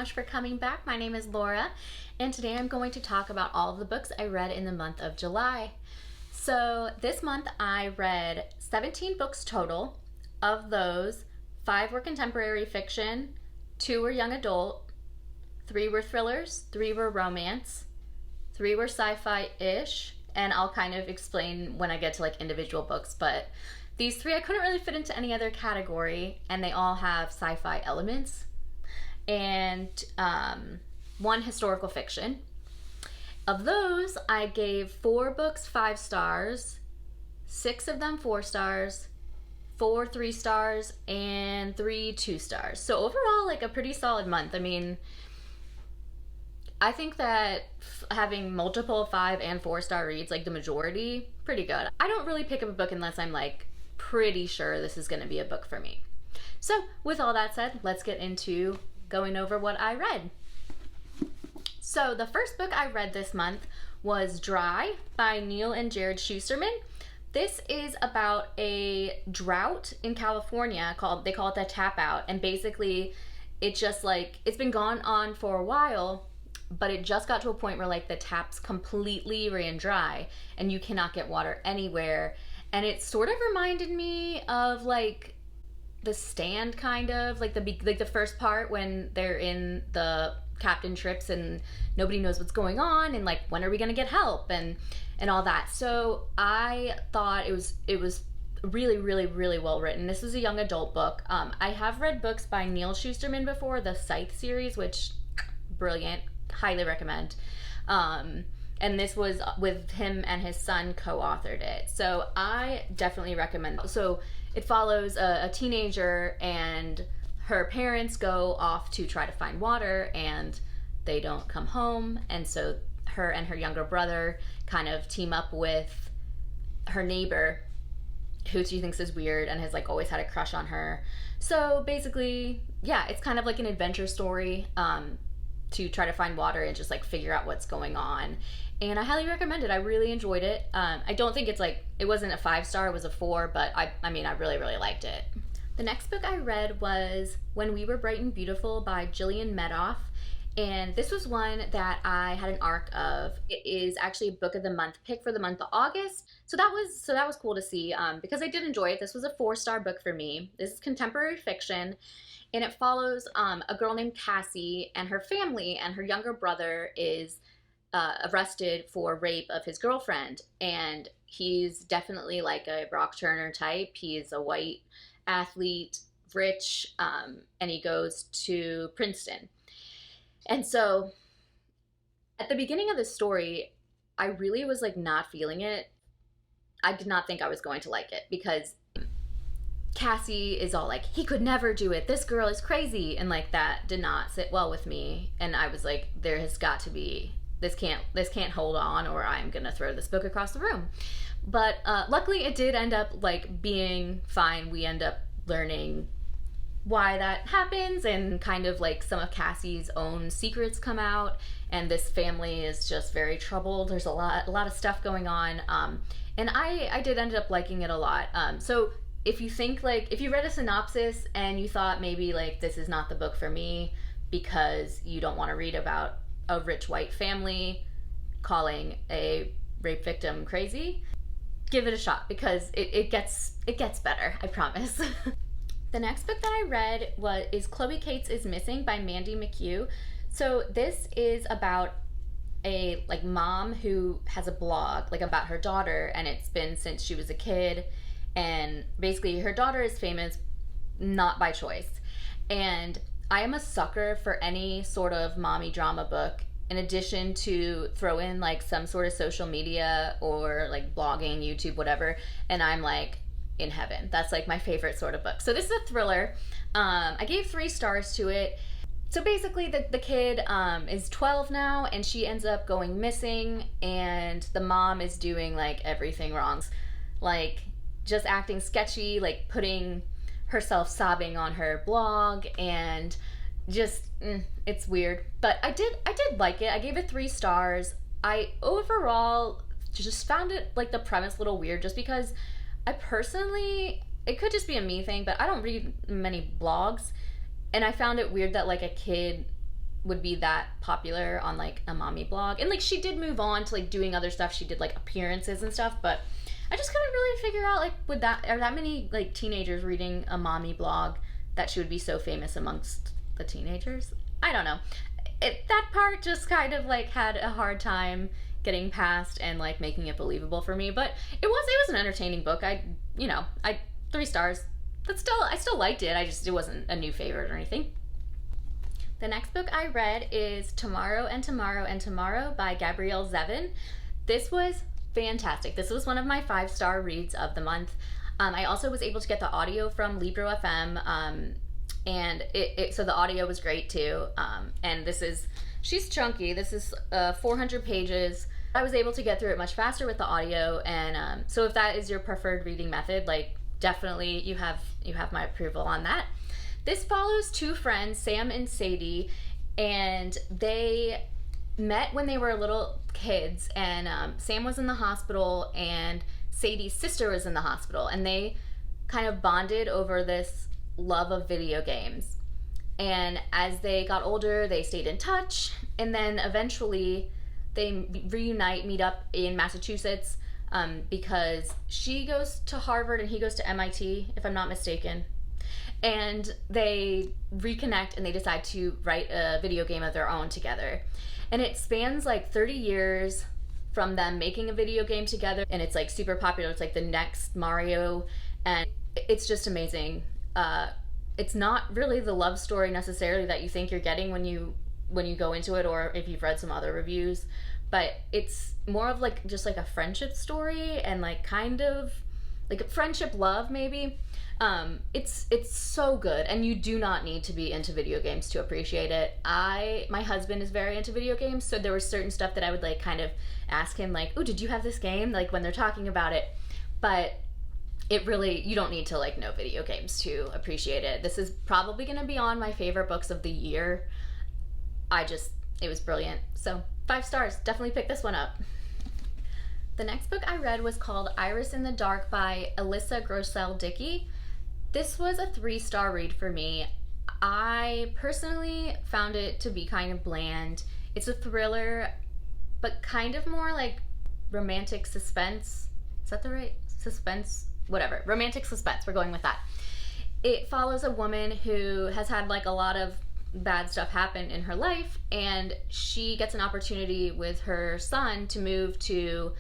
much for coming back. My name is Laura, and today I'm going to talk about all of the books I read in the month of July. So this month I read 17 books total. Of those, 5 were contemporary fiction, 2 were young adult, 3 were thrillers, 3 were romance, 3 were sci-fi-ish, and I'll kind of explain when I get to like individual books, but these 3 I couldn't really fit into any other category, and they all have sci-fi elements, and 1 historical fiction. Of those, I gave 4 books 5 stars, 6 of them 4 stars, 4 3 stars, and 3 2 stars. So overall, like a pretty solid month. I mean, I think that having multiple 5 and 4 star reads, like the majority, pretty good. I don't really pick up a book unless I'm like pretty sure this is going to be a book for me. So with all that said, let's get into going over what I read. So the first book I read this month was Dry by Neil and Jared Schusterman. This is about a drought in California they call it the tap out, and basically it just like it's been gone on for a while, but it just got to a point where like the taps completely ran dry and you cannot get water anywhere. And it sort of reminded me of like The Stand, kind of like the first part when they're in the captain trips and nobody knows what's going on and like when are we gonna get help and all that. So I thought it was really really well written. This is a young adult book. I have read books by Neil Schusterman before, the Scythe series, which brilliant, highly recommend. And this was with him and his son co-authored it, so I definitely recommend it. So it follows a teenager, and her parents go off to try to find water and they don't come home, and so her and her younger brother kind of team up with her neighbor, who she thinks is weird and has like always had a crush on her. So basically, yeah, it's kind of like an adventure story to try to find water and just like figure out what's going on. And I highly recommend it. I really enjoyed it. I don't think it wasn't a 5 star, it was a 4, but I mean, I really liked it. The next book I read was When We Were Bright and Beautiful by Jillian Medoff. And this was one that I had an arc of. It is actually a book of the month pick for the month of August. So that was cool to see because I did enjoy it. This was a 4-star book for me. This is contemporary fiction, and it follows a girl named Cassie and her family, and her younger brother is arrested for rape of his girlfriend, and he's definitely like a Brock Turner type. He's a white athlete, rich, and he goes to Princeton. And so at the beginning of the story, I really was like not feeling it. I did not think I was going to like it because Cassie is all like, he could never do it, this girl is crazy, and like that did not sit well with me. And I was like, there has got to be, this can't hold on, or I'm gonna throw this book across the room. But luckily it did end up like being fine. We end up learning why that happens, and kind of like some of Cassie's own secrets come out, and this family is just very troubled. There's a lot of stuff going on, and I did end up liking it a lot. So if you read a synopsis and you thought maybe like this is not the book for me because you don't want to read about a rich white family calling a rape victim crazy, give it a shot because it gets better, I promise. The next book that I read is Chloe Cates is Missing by Mandy McHugh. So this is about a like mom who has a blog like about her daughter, and it's been since she was a kid, and basically her daughter is famous not by choice. And I am a sucker for any sort of mommy drama book, in addition to throw in like some sort of social media or like blogging, YouTube, whatever, and I'm like in heaven. That's like my favorite sort of book. So this is a thriller. I gave 3 stars to it. So basically the kid is 12 now, and she ends up going missing, and the mom is doing like everything wrong, like just acting sketchy, like putting herself sobbing on her blog, and just it's weird. But I did like it. I gave it 3 stars. I overall just found it like the premise a little weird, just because I personally, it could just be a me thing, but I don't read many blogs, and I found it weird that like a kid would be that popular on like a mommy blog. And like she did move on to like doing other stuff. She did like appearances and stuff, but I just couldn't really figure out like are that many like teenagers reading a mommy blog that she would be so famous amongst the teenagers? I don't know. That part just kind of like had a hard time getting past and like making it believable for me, but it was an entertaining book. I 3 stars. I still liked it. It wasn't a new favorite or anything. The next book I read is Tomorrow and Tomorrow and Tomorrow by Gabrielle Zevin. This was fantastic. This was one of my 5-star reads of the month. I also was able to get the audio from Libro FM, and so the audio was great too. And she's chunky. This is 400 pages. I was able to get through it much faster with the audio, and so if that is your preferred reading method, like definitely you have my approval on that. This follows 2 friends, Sam and Sadie, and they met when they were little kids, and Sam was in the hospital and Sadie's sister was in the hospital, and they kind of bonded over this love of video games. And as they got older, they stayed in touch, and then eventually they meet up in Massachusetts, because she goes to Harvard and he goes to MIT, if I'm not mistaken. And they reconnect and they decide to write a video game of their own together. And it spans like 30 years from them making a video game together, and it's like super popular. It's like the next Mario, and it's just amazing. It's not really the love story necessarily that you think you're getting when you go into it, or if you've read some other reviews, but it's more of like just like a friendship story, and like kind of like a friendship love maybe. It's so good, and you do not need to be into video games to appreciate it. My husband is very into video games, so there was certain stuff that I would like kind of ask him, like, oh, did you have this game? Like when they're talking about it. But you don't need to like know video games to appreciate it. This is probably going to be on my favorite books of the year. It was brilliant. So 5 stars, definitely pick this one up. The next book I read was called Iris in the Dark by Alyssa Grossell-Dickey. This was a 3-star read for me. I personally found it to be kind of bland. It's a thriller, but kind of more like romantic suspense. Is that the right suspense? Whatever. Romantic suspense. We're going with that. It follows a woman who has had like a lot of bad stuff happen in her life, and she gets an opportunity with her son to move to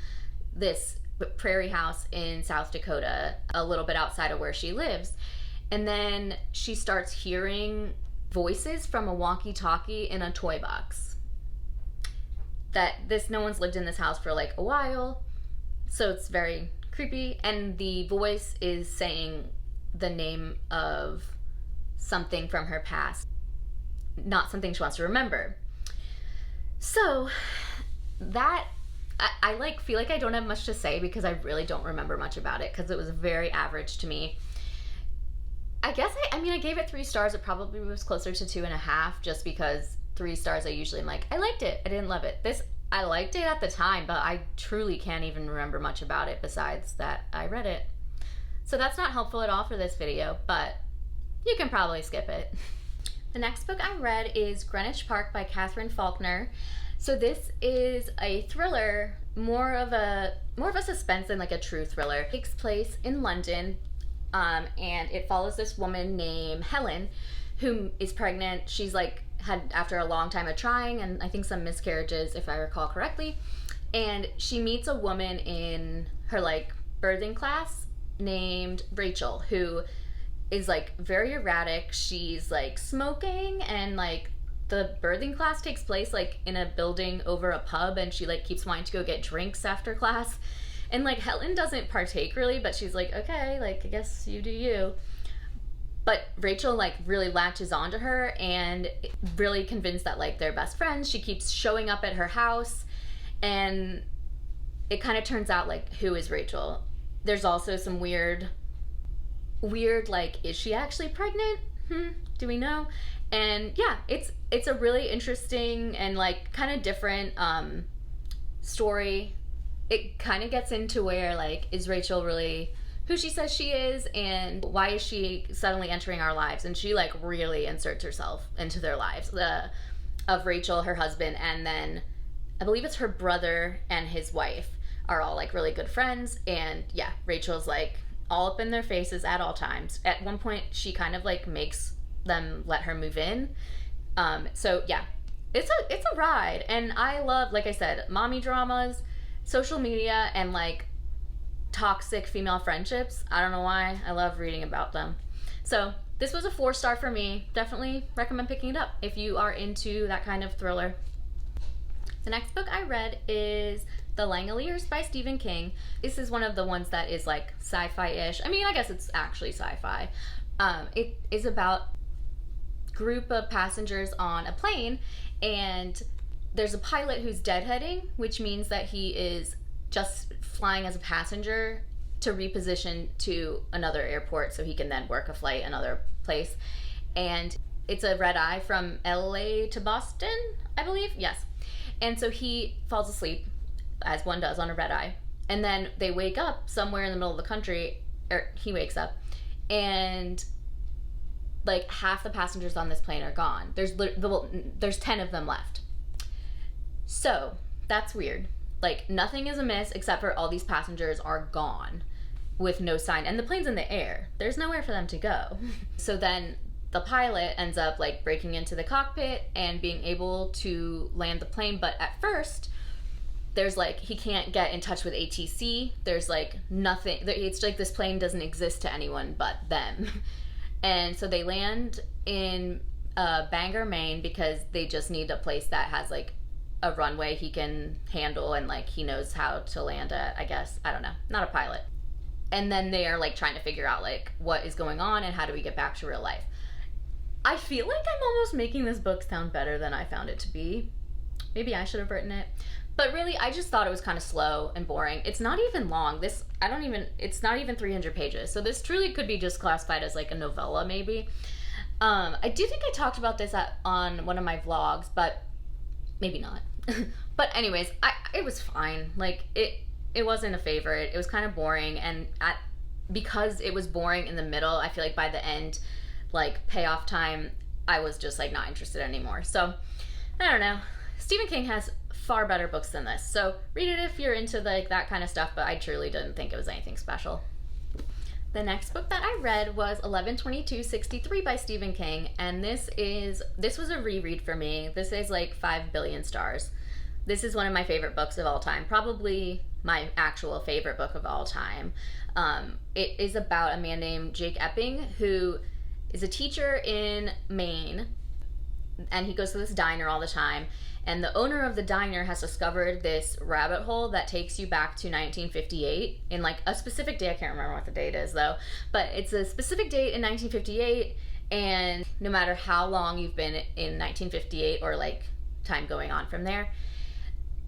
this prairie house in South Dakota, a little bit outside of where she lives. And then she starts hearing voices from a walkie-talkie in a toy box. No one's lived in this house for like a while, so it's very creepy. And the voice is saying the name of something from her past, not something she wants to remember. So that I feel like I don't have much to say because I really don't remember much about it because it was very average to me. I guess I gave it 3 stars. It probably was closer to 2.5 just because 3 stars I usually am like, I liked it. I didn't love it. I liked it at the time, but I truly can't even remember much about it besides that I read it. So that's not helpful at all for this video, but you can probably skip it. The next book I read is Greenwich Park by Catherine Faulkner. So this is a thriller, more of a suspense than like a true thriller. It takes place in London, and it follows this woman named Helen who is pregnant. She's like had after a long time of trying and I think some miscarriages if I recall correctly, and she meets a woman in her like birthing class named Rachel who is like very erratic. She's like smoking, and like the birthing class takes place like in a building over a pub, and she like keeps wanting to go get drinks after class, and like Helen doesn't partake really, but she's like, okay, like I guess you do you. But Rachel like really latches onto her and really convinced that like they're best friends. She keeps showing up at her house, and it kind of turns out like who is Rachel. There's also some weird like, is she actually pregnant? Do we know? And yeah, it's a really interesting and like kind of different story. It kind of gets into where like, is Rachel really who she says she is, and why is she suddenly entering our lives? And she like really inserts herself into their lives. of Rachel, her husband, and then I believe it's her brother and his wife are all like really good friends. And yeah, Rachel's like all up in their faces at all times. At one point, she kind of like makes them let her move in. So yeah, it's a ride. And I love, like I said, mommy dramas, social media, and like toxic female friendships. I don't know why. I love reading about them. So this was a 4-star for me. Definitely recommend picking it up if you are into that kind of thriller. The next book I read is The Langleyers by Stephen King. This is one of the ones that is like sci-fi-ish. I mean, I guess it's actually sci-fi. It is about a group of passengers on a plane, and there's a pilot who's deadheading, which means that he is just flying as a passenger to reposition to another airport so he can then work a flight another place. And it's a red eye from LA to Boston, I believe. Yes. And so he falls asleep, as one does on a red eye. And then they wake up somewhere in the middle of the country, or he wakes up, and like half the passengers on this plane are gone. There's 10 of them left. So that's weird. Like, nothing is amiss except for all these passengers are gone with no sign. And the plane's in the air. There's nowhere for them to go. So then the pilot ends up like breaking into the cockpit and being able to land the plane. But at first, there's like, he can't get in touch with ATC. There's like nothing. It's like this plane doesn't exist to anyone but them. And so they land in Bangor, Maine, because they just need a place that has like a runway he can handle and like he knows how to land at, I guess. I don't know. Not a pilot. And then they are like trying to figure out like what is going on and how do we get back to real life. I feel like I'm almost making this book sound better than I found it to be. Maybe I should have written it. But really, I just thought it was kind of slow and boring. It's not even long. It's not even 300 pages. So this truly could be just classified as like a novella maybe. I do think I talked about this on one of my vlogs, but maybe not. But anyways, it was fine. Like it wasn't a favorite. It was kind of boring, and because it was boring in the middle, I feel like by the end, like payoff time, I was just like not interested anymore. So I don't know. Stephen King has far better books than this. So read it if you're into like that kind of stuff, but I truly didn't think it was anything special. The next book that I read was 11/22/63 by Stephen King, and this was a reread for me. This is like 5 billion stars. This is one of my favorite books of all time, probably my actual favorite book of all time. It is about a man named Jake Epping, who is a teacher in Maine, and he goes to this diner all the time. And the owner of the diner has discovered this rabbit hole that takes you back to 1958 in like a specific day. I can't remember what the date is though, but it's a specific date in 1958. And no matter how long you've been in 1958 or like time going on from there,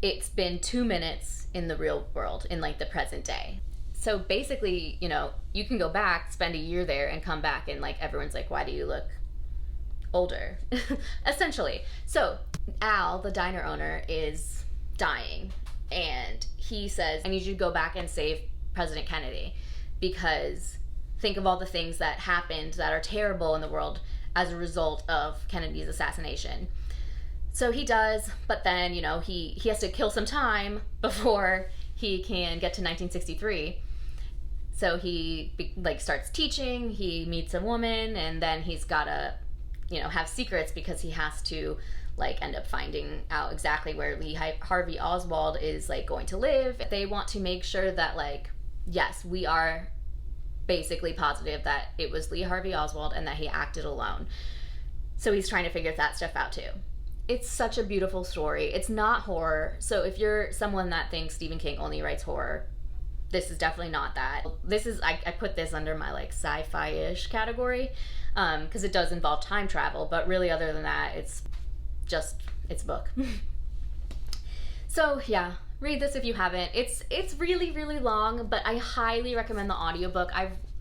it's been 2 minutes in the real world, in like the present day. So basically, you know, you can go back, spend a year there, and come back, and like everyone's like, why do you look older? Essentially. So Al, the diner owner, is dying, and he says, I need you to go back and save President Kennedy, because think of all the things that happened that are terrible in the world as a result of Kennedy's assassination. So he does, but then, you know, he has to kill some time before he can get to 1963. So he like starts teaching, he meets a woman, and then he's gotta, you know, have secrets because he has to like end up finding out exactly where Lee Harvey Oswald is like going to live. They want to make sure that like, yes, we are basically positive that it was Lee Harvey Oswald and that he acted alone. So he's trying to figure that stuff out too. It's such a beautiful story. It's not horror. So if you're someone that thinks Stephen King only writes horror, this is definitely not that. This is, I put this under my like sci-fi-ish category, because it does involve time travel, but really other than that, it's a book. So yeah, read this if you haven't. It's really, really long, but I highly recommend the audiobook.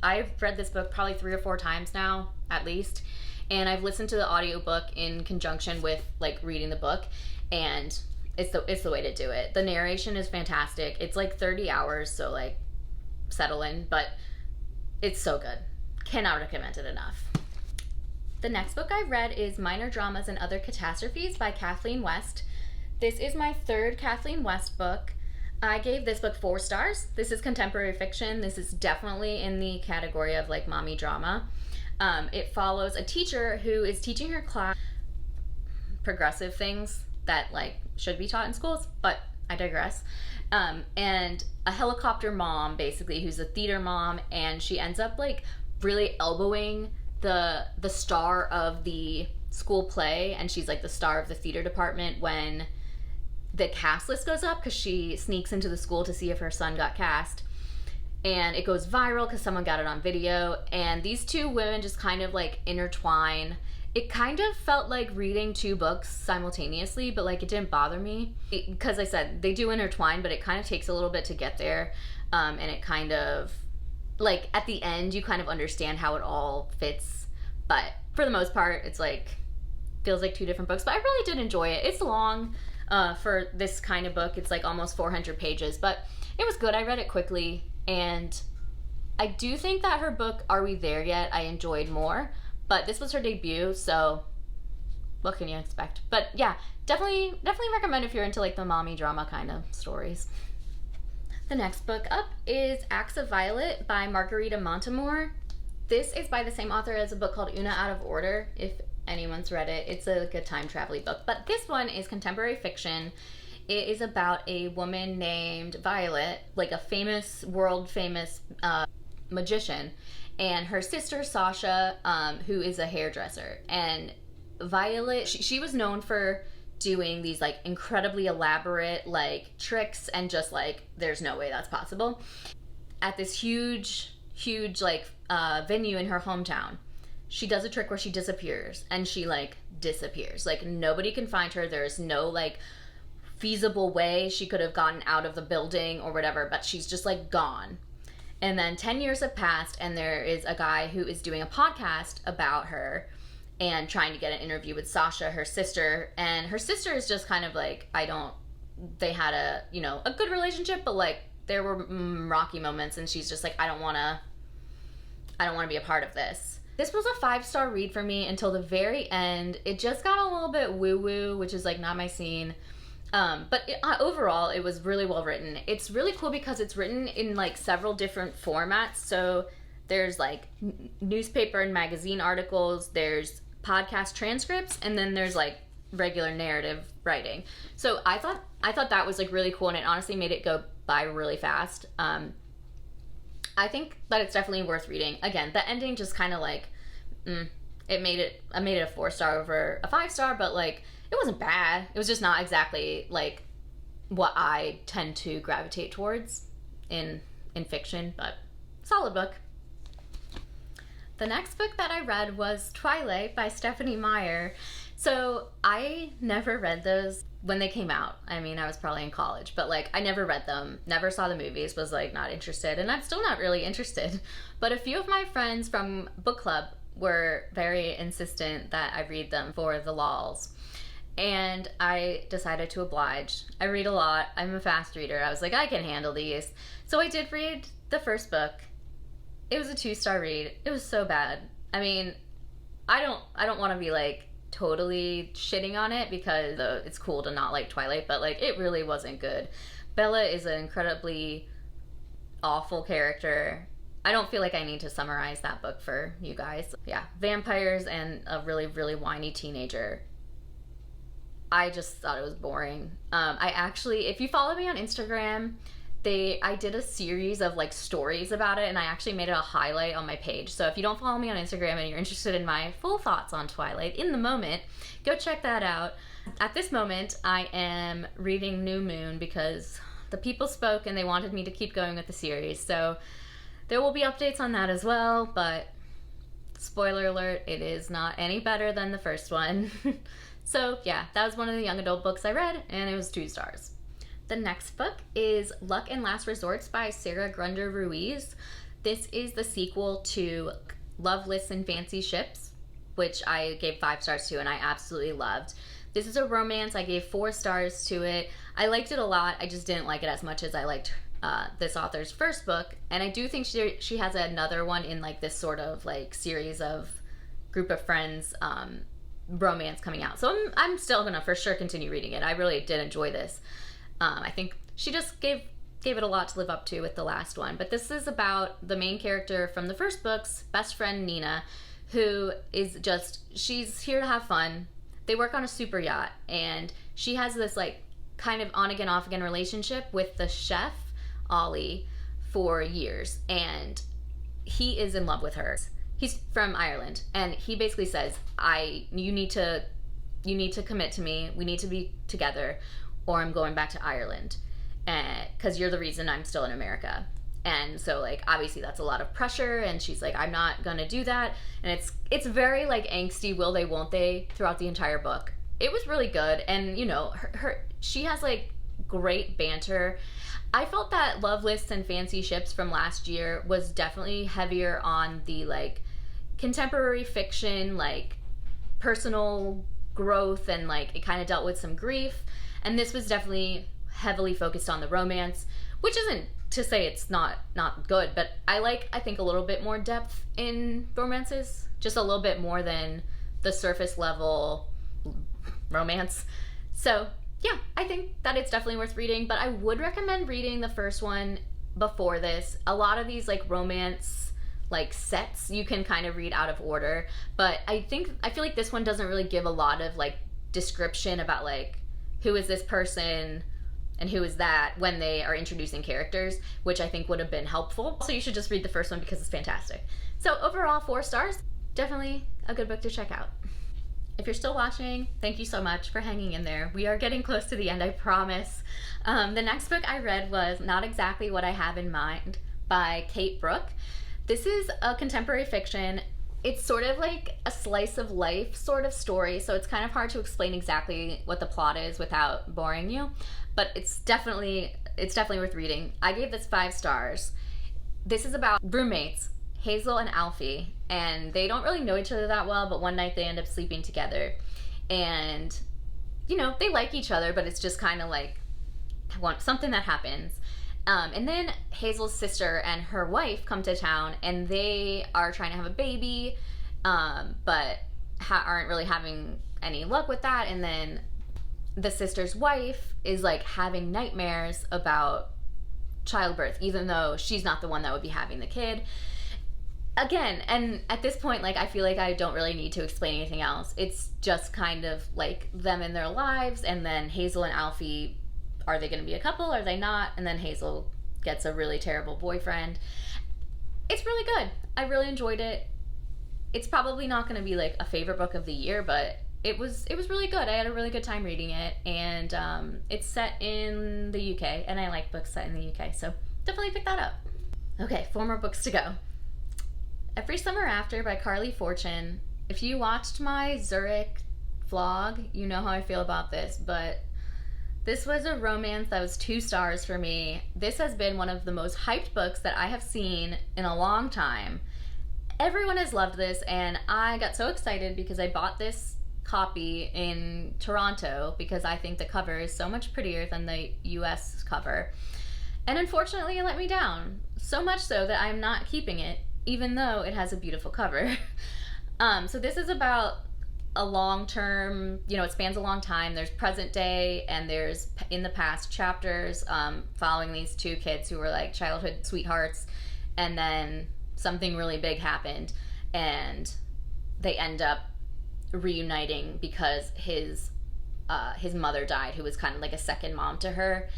I've read this book probably 3 or 4 times now, at least, and I've listened to the audiobook in conjunction with like reading the book, and it's the way to do it. The narration is fantastic. It's like 30 hours, so like settle in, but it's so good. Cannot recommend it enough. The next book I read is Minor Dramas and Other Catastrophes by Kathleen West. This is my third Kathleen West book. I gave this book 4 stars. This is contemporary fiction. This is definitely in the category of like mommy drama. It follows a teacher who is teaching her class progressive things that like should be taught in schools, but I digress. And a helicopter mom, basically, who's a theater mom, and she ends up like really elbowing the star of the school play, and she's like the star of the theater department when the cast list goes up, because she sneaks into the school to see if her son got cast, and it goes viral because someone got it on video, and these two women just kind of like intertwine. It kind of felt like reading 2 books simultaneously, but like it didn't bother me because I said they do intertwine, but it kind of takes a little bit to get there, and it kind of like at the end you kind of understand how it all fits, but for the most part it's like feels like 2 different books. But I really did enjoy it. It's long for this kind of book. It's like almost 400 pages, but it was good. I read it quickly, and I do think that her book Are We There Yet I enjoyed more, but this was her debut, so what can you expect? But yeah, definitely recommend if you're into like the mommy drama kind of stories. The next book up is Acts of Violet by Margarita Montemor. This is by the same author as a book called Una Out of Order, if anyone's read it. It's a good time travel book, but this one is contemporary fiction. It is about a woman named Violet, like a world famous magician, and her sister Sasha, who is a hairdresser. And Violet, she was known for doing these like incredibly elaborate like tricks, and just like there's no way that's possible, at this huge like venue in her hometown. She does a trick where she disappears, and she like disappears. Like nobody can find her. There's no like feasible way she could have gotten out of the building or whatever, but she's just like gone. And then 10 years have passed, and there is a guy who is doing a podcast about her and trying to get an interview with Sasha, her sister. And her sister is just kind of like, they had a good relationship, but like there were rocky moments, and she's just like, I don't want to be a part of this. This was a 5-star read for me until the very end. It just got a little bit woo-woo, which is like not my scene. But overall, it was really well written. It's really cool because it's written in like several different formats. So there's like newspaper and magazine articles, there's podcast transcripts, and then there's like regular narrative writing. So I thought that was like really cool, and it honestly made it go by really fast. I think that it's definitely worth reading. Again, the ending just kind of like, I made it a 4-star over a 5-star, but like it wasn't bad. It was just not exactly like what I tend to gravitate towards in fiction, but solid book. The next book that I read was Twilight by Stephanie Meyer. So I never read those when they came out. I mean, I was probably in college, but like I never read them, never saw the movies, was like not interested, and I'm still not really interested. But a few of my friends from book club were very insistent that I read them for the lols, and I decided to oblige. I read a lot. I'm a fast reader. I was like, I can handle these. So I did read the first book. It was a 2-star read. It was so bad. I mean, I don't want to be like totally shitting on it because it's cool to not like Twilight, but like it really wasn't good. Bella is an incredibly awful character. I don't feel like I need to summarize that book for you guys. Yeah, vampires and a really, really whiny teenager. I just thought it was boring. I actually, if you follow me on Instagram, I did a series of like stories about it, and I actually made it a highlight on my page. So if you don't follow me on Instagram and you're interested in my full thoughts on Twilight in the moment, go check that out. At this moment, I am reading New Moon because the people spoke and they wanted me to keep going with the series. So there will be updates on that as well, but spoiler alert, it is not any better than the first one. So yeah, that was one of the young adult books I read, and it was 2 stars. The next book is Luck and Last Resorts by Sarah Grunder Ruiz. This is the sequel to Love Lists and Fancy Ships, which I gave 5 stars to and I absolutely loved. This is a romance. I gave 4 stars to it. I liked it a lot. I just didn't like it as much as I liked this author's first book. And I do think she has another one in like this sort of like series of group of friends romance coming out. So I'm still gonna for sure continue reading it. I really did enjoy this. I think she just gave it a lot to live up to with the last one. But this is about the main character from the first book's best friend, Nina, who is she's here to have fun. They work on a super yacht, and she has this like kind of on again, off again relationship with the chef, Ollie, for years, and he is in love with her. He's from Ireland, and he basically says, you need to commit to me. We need to be together, or I'm going back to Ireland, because you're the reason I'm still in America. And so, like, obviously that's a lot of pressure, and she's like, I'm not gonna do that. And it's very like angsty, will they, won't they, throughout the entire book. It was really good, and you know, she has like great banter. I felt that Love Lists and Fancy Ships from last year was definitely heavier on the like contemporary fiction, like personal growth, and like it kind of dealt with some grief. And this was definitely heavily focused on the romance, which isn't to say it's not good, but I think a little bit more depth in romances, just a little bit more than the surface level romance. So yeah, I think that it's definitely worth reading, but I would recommend reading the first one before this. A lot of these like romance like sets you can kind of read out of order, but I feel like this one doesn't really give a lot of like description about like who is this person and who is that when they are introducing characters, which I think would have been helpful. So you should just read the first one because it's fantastic. So overall, 4 stars. Definitely a good book to check out. If you're still watching, thank you so much for hanging in there. We are getting close to the end, I promise. The next book I read was Not Exactly What I Have in Mind by Kate Brooke. This is a contemporary fiction. It's sort of like a slice of life sort of story, so it's kind of hard to explain exactly what the plot is without boring you, but it's definitely worth reading. I gave this 5 stars. This is about roommates, Hazel and Alfie, and they don't really know each other that well, but one night they end up sleeping together, and you know, they like each other, but it's just kind of like something that happens. And then Hazel's sister and her wife come to town, and they are trying to have a baby, but aren't really having any luck with that. And then the sister's wife is like having nightmares about childbirth, even though she's not the one that would be having the kid. Again, and at this point, like, I feel like I don't really need to explain anything else. It's just kind of like them in their lives, and then Hazel and Alfie, are they going to be a couple? Are they not? And then Hazel gets a really terrible boyfriend. It's really good. I really enjoyed it. It's probably not going to be like a favorite book of the year, but it was really good. I had a really good time reading it, and it's set in the UK, and I like books set in the UK, so definitely pick that up. Okay, 4 more books to go. Every Summer After by Carly Fortune. If you watched my Zurich vlog, you know how I feel about this, but this was a romance that was 2 stars for me. This has been one of the most hyped books that I have seen in a long time. Everyone has loved this, and I got so excited because I bought this copy in Toronto because I think the cover is so much prettier than the US cover. And unfortunately, it let me down. So much so that I'm not keeping it, even though it has a beautiful cover. So this is about a long-term, you know, it spans a long time. There's present day and there's in the past chapters following these 2 kids who were like childhood sweethearts, and then something really big happened and they end up reuniting because his mother died, who was kind of like a second mom to her.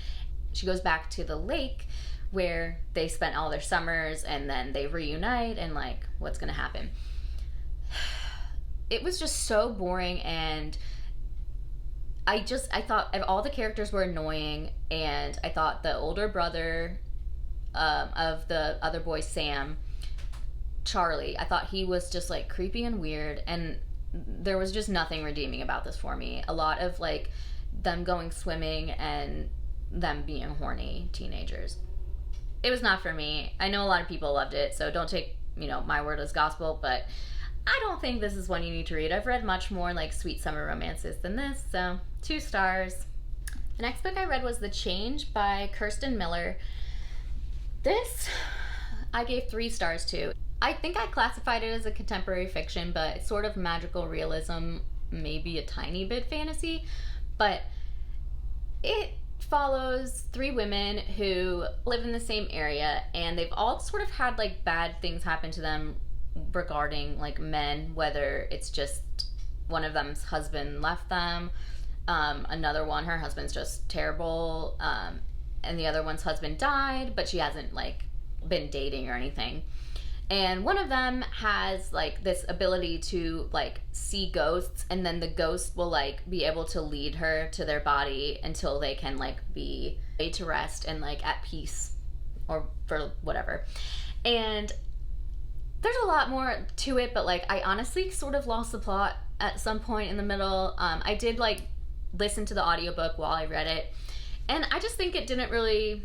She goes back to the lake where they spent all their summers, and then they reunite, and like, what's gonna happen? It was just so boring, and I thought all the characters were annoying, and I thought the older brother of the other boy, Sam, Charlie, I thought he was just like creepy and weird, and there was just nothing redeeming about this for me. A lot of like them going swimming and them being horny teenagers. It was not for me. I know a lot of people loved it, so don't take, you know, my word as gospel, but I don't think this is one you need to read. I've read much more like sweet summer romances than this, so 2 stars. The next book I read was The Change by Kirsten Miller. This I gave 3 stars to. I think I classified it as a contemporary fiction, but it's sort of magical realism, maybe a tiny bit fantasy. But it follows three women who live in the same area, and they've all sort of had like bad things happen to them regarding like men, whether it's just one of them's husband left them, another one, her husband's just terrible, and the other one's husband died, but she hasn't like been dating or anything. And one of them has like this ability to like see ghosts, and then the ghost will like be able to lead her to their body until they can like be laid to rest and like at peace or for whatever. And there's a lot more to it, but like I honestly sort of lost the plot at some point in the middle. I did like listen to the audiobook while I read it, and I just think it didn't really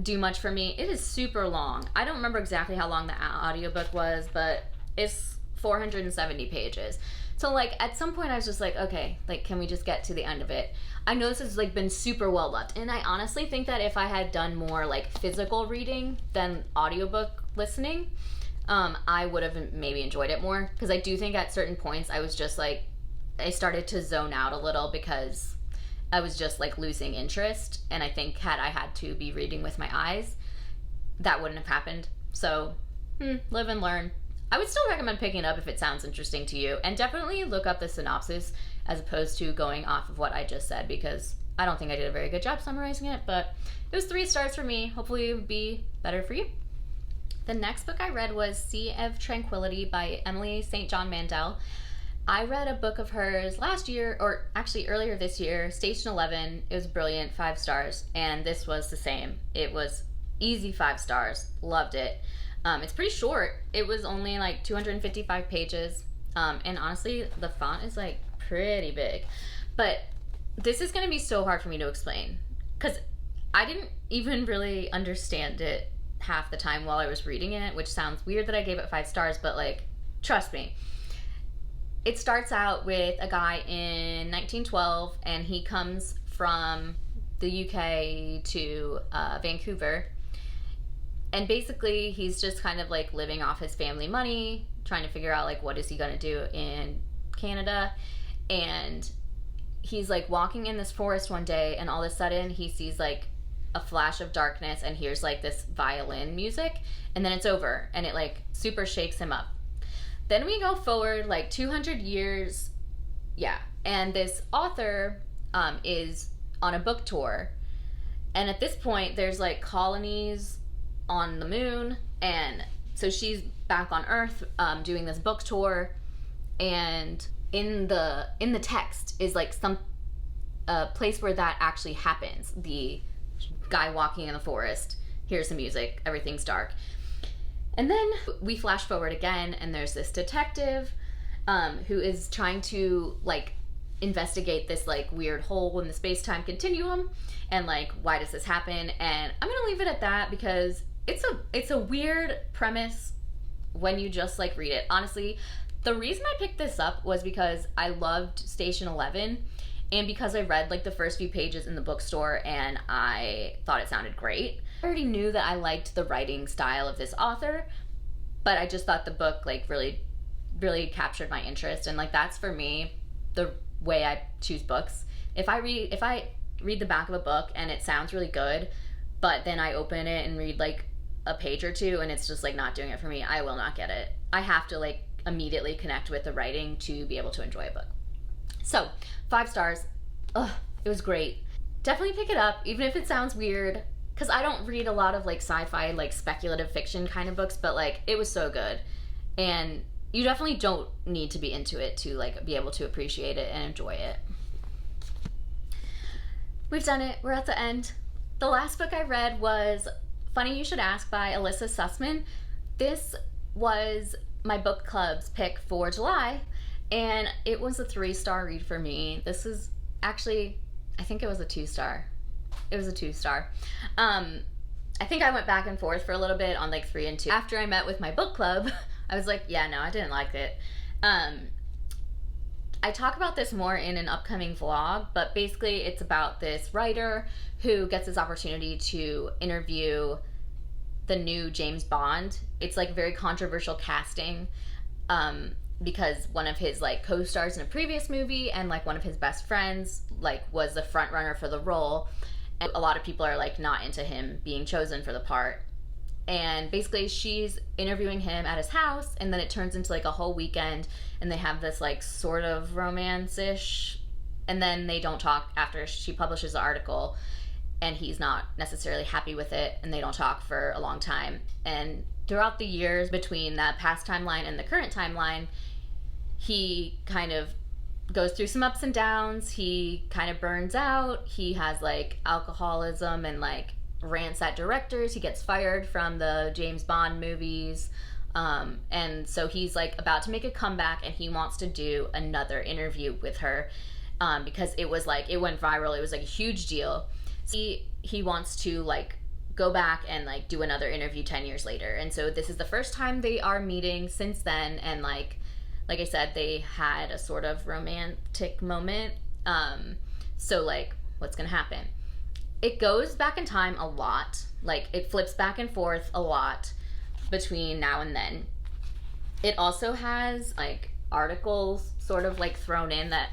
do much for me. It is super long. I don't remember exactly how long the audiobook was, but it's 470 pages. So like at some point I was just like, okay, like can we just get to the end of it? I know this has like been super well loved, and I honestly think that if I had done more like physical reading than audiobook listening, I would have maybe enjoyed it more, because I do think at certain points I was just like, I started to zone out a little because I was just like losing interest, and I think had I had to be reading with my eyes, that wouldn't have happened. So live and learn. I would still recommend picking it up if it sounds interesting to you, and definitely look up the synopsis as opposed to going off of what I just said, because I don't think I did a very good job summarizing it, but it was 3 stars for me. Hopefully it would be better for you. The next book I read was Sea of Tranquility by Emily St. John Mandel. I read a book of hers last year, or actually earlier this year, Station 11. It was brilliant, 5 stars, and this was the same. It was easy 5 stars. Loved it. It's pretty short. It was only like 255 pages, and honestly, the font is like pretty big. But this is going to be so hard for me to explain, because I didn't even really understand it half the time while I was reading it, which sounds weird that I gave it 5 stars, but like, trust me. It starts out with a guy in 1912, and he comes from the UK to Vancouver, and basically he's just kind of like living off his family money, trying to figure out like what is he going to do in Canada. And he's like walking in this forest one day, and all of a sudden he sees like a flash of darkness and hears like this violin music, and then it's over, and it like super shakes him up. Then we go forward like 200 years, and this author is on a book tour, and at this point there's like colonies on the moon, and so she's back on Earth doing this book tour, and in the text is like some place where that actually happens. The guy walking in the forest hears the music, everything's dark. And then we flash forward again, and there's this detective who is trying to like investigate this like weird hole in the space-time continuum, and like why does this happen. And I'm gonna leave it at that, because it's a weird premise when you just like read it. Honestly, the reason I picked this up was because I loved Station 11, and because I read like the first few pages in the bookstore and I thought it sounded great. I already knew that I liked the writing style of this author, but I just thought the book like really, really captured my interest. And like that's for me the way I choose books. If I read the back of a book and it sounds really good, but then I open it and read like a page or two and it's just like not doing it for me, I will not get it. I have to like immediately connect with the writing to be able to enjoy a book. So 5 stars. It was great. Definitely pick it up, even if it sounds weird, because I don't read a lot of like sci-fi, like speculative fiction kind of books, but like it was so good. And you definitely don't need to be into it to like be able to appreciate it and enjoy it. We've done it. We're at the end. The last book I read was Funny You Should Ask by Alyssa Sussman. This was my book club's pick for July, and it was a 3-star read for me. This is actually, I think it was a 2-star. It was a 2-star. I think I went back and forth for a little bit on like 3 and 2. After I met with my book club, I was like, yeah, no, I didn't like it. I talk about this more in an upcoming vlog, but basically it's about this writer who gets this opportunity to interview the new James Bond. It's like very controversial casting, because one of his like co-stars in a previous movie and like one of his best friends like was the front runner for the role, and a lot of people are like not into him being chosen for the part. And basically she's interviewing him at his house, and then it turns into like a whole weekend, and they have this like sort of romance-ish, and then they don't talk after she publishes the article, and he's not necessarily happy with it, and they don't talk for a long time. And throughout the years between that past timeline and the current timeline, he kind of goes through some ups and downs. He kind of burns out. He has like alcoholism and like rants at directors. He gets fired from the James Bond movies. And so he's like about to make a comeback, and he wants to do another interview with her, because it was like, it went viral. It was like a huge deal. He wants to like go back and like do another interview 10 years later. And so this is the first time they are meeting since then. And like I said, they had a sort of romantic moment. So like, what's gonna happen? It goes back in time a lot. Like, it flips back and forth a lot between now and then. It also has like articles sort of like thrown in that,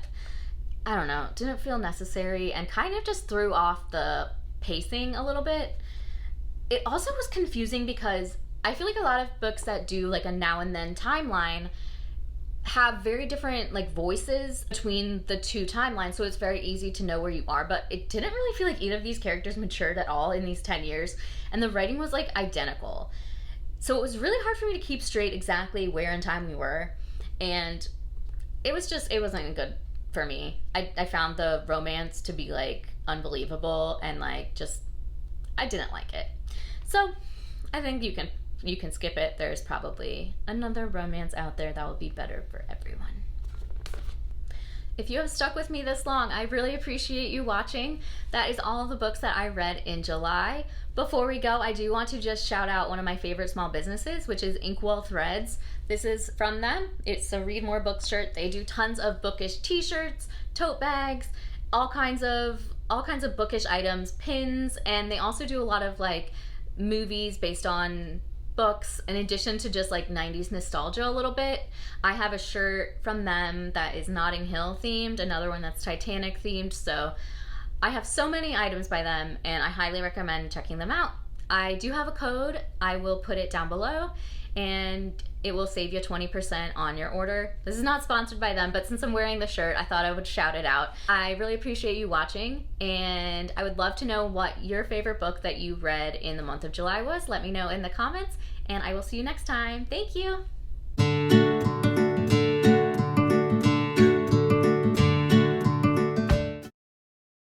I don't know, didn't feel necessary and kind of just threw off the pacing a little bit. It also was confusing because I feel like a lot of books that do like a now and then timeline have very different like voices between the two timelines, so it's very easy to know where you are. But it didn't really feel like either of these characters matured at all in these 10 years, and the writing was like identical. So it was really hard for me to keep straight exactly where in time we were, and it wasn't good for me. I found the romance to be like unbelievable, and like just, I didn't like it. So I think you can skip it. There's probably another romance out there that will be better for everyone. If you have stuck with me this long, I really appreciate you watching. That is all of the books that I read in July. Before we go, I do want to just shout out one of my favorite small businesses, which is Inkwell Threads. This is from them. It's a Read More Books shirt. They do tons of bookish t-shirts, tote bags, all kinds of bookish items, pins, and they also do a lot of like movies based on books, in addition to just like 90s nostalgia a little bit. I have a shirt from them that is Notting Hill themed, another one that's Titanic themed, so I have so many items by them, and I highly recommend checking them out. I do have a code. I will put it down below, and it will save you 20% on your order. This is not sponsored by them, but since I'm wearing the shirt, I thought I would shout it out. I really appreciate you watching, and I would love to know what your favorite book that you read in the month of July was. Let me know in the comments, and I will see you next time. Thank you.